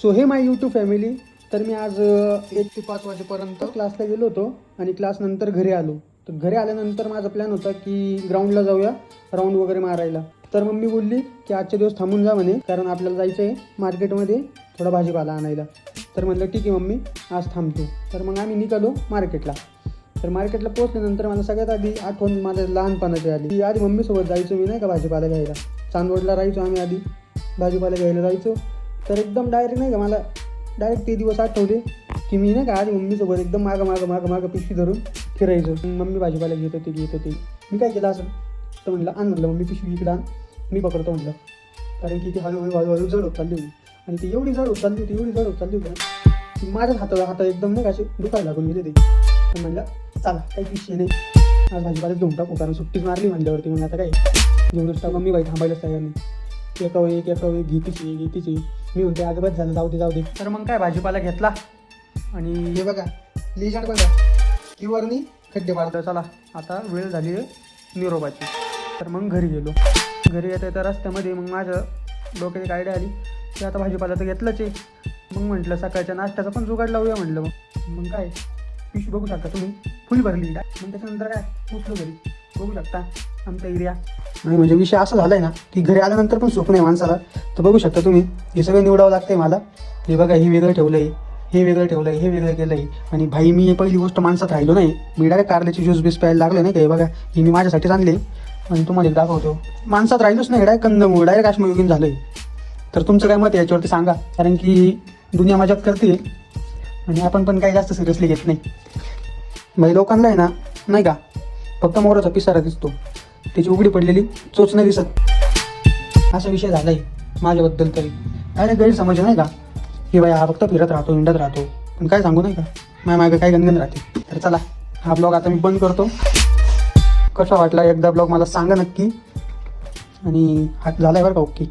So hey my YouTube family. तर मी आज 1 ते 5 वाजेपर्यंत क्लासला गेलो होतो आणि क्लासनंतर घरी आलो. तर घरी आल्यानंतर माझा प्लॅन होता की ग्राउंडला जाऊया राऊंड वगैरे मारायला. तर मम्मी बोलली की आजचे दिवस थांबून जा म्हणे, कारण आपल्याला जायचं आहे मार्केटमध्ये थोडा भाजीपाला आणायला. तर म्हटलं ठीक आहे मम्मी, आज थांबतो. तर मग आम्ही निघालो मार्केटला. तर मार्केटला पोहोचल्यानंतर मला सगळ्यात आधी आठवण माझ्या लहानपणाची आली की आधी मम्मीसोबत जायचो मी, नाही का, भाजीपाला घ्यायला. चांदवडला राहायचो आम्ही, आधी भाजीपाला घ्यायला जायचो. तर एकदम डायरेक्ट नाही का, मला डायरेक्ट ते दिवस आठवले की मी नाही का आधी मम्मीसोबत एकदम मागं पिशवी धरून फिरायचो. मम्मी भाजीपाला घेत होती. मी काय केलं असं, तर म्हटलं आण, म्हटलं मम्मी पिशवी इकडं आण, मी पकडतो म्हटलं. कारण की ती हळूहळू जड होत चालली होती. आणि ती एवढी जड होत चालली होती ना की माझ्याच हातात एकदम नाही का असे दुखायला लागून गेले ते. तर म्हटलं चला काही विषय नाही, आज भाजीपालाच घेऊन टाकू, कारण सुट्टीच मारली म्हटल्यावरती. मग आता काय घेऊनच टाकू. मम्मी बाई थांबायलाच तयार नाही. एका वेळी घेतीची मी म्हणते अगं बस झालं, जाऊ दे. तर मग काय भाजीपाला घेतला आणि हे बघा लिजंड बघा किवरनी खड्डे पाडतो. चला आता वेळ झाली आहे निरोबाची. तर मग घरी गेलो. घरी येता रस्त्यामध्ये मग माझ्या डोक्यात एक आयडिया आली की आता भाजीपाला तर घेतलंच आहे. मग म्हटलं सकाळच्या नाश्त्याचा पण जुगाड लावूया म्हटलं. मग काय पिशवी बघू शकता तुम्ही, फुल भरली. मग त्याच्यानंतर काय पोचलो घरी. बघू शकता आमचा एरिया. नाही म्हणजे विषय असा झाला आहे ना की घरी आल्यानंतर पण सुख नाही माणसाला. तर बघू शकता तुम्ही, हे सगळं निवडावं लागतंय मला. हे बघा, हे वेगळं ठेवलं आहे, हे वेगळं केलं आहे. आणि भाई मी पहिली गोष्ट माणसात राहिलो नाही, मी डायरेक्ट कारल्याची ज्यूस बीस प्यायला लागले नाही का. हे बघा, ही मी माझ्यासाठीच आणली आणि तुम्हाला एक दाखवतो. माणसात राहिलोच नाही, डायरेक्ट कंदमूळ, डायरेक्ट आश्मयुगीन झालं आहे. तर तुमचं काय मत आहे याच्यावरती सांगा, कारण की दुनिया मजाक करते आणि आपण पण काही जास्त सिरियसली घेत नाही. भाई लोकांना आहे ना, नाही का, फक्त मोराचा पिसारा दिसतो, त्याची उघडी पडलेली चोच नाही दिसत. असा विषय झाला आहे माझ्याबद्दल तरी. डायरेक्ट गैरसमज नाही का की बाई हा फक्त फिरत राहतो, हिंडत राहतो. पण काय सांगू नाही का, माझ्या मागं काय गणगण राहते. तर चला हा ब्लॉग आता मी बंद करतो. कसा वाटला एकदा ब्लॉग मला सांगा नक्की. आणि हा झाला आहे बरं का, ओके.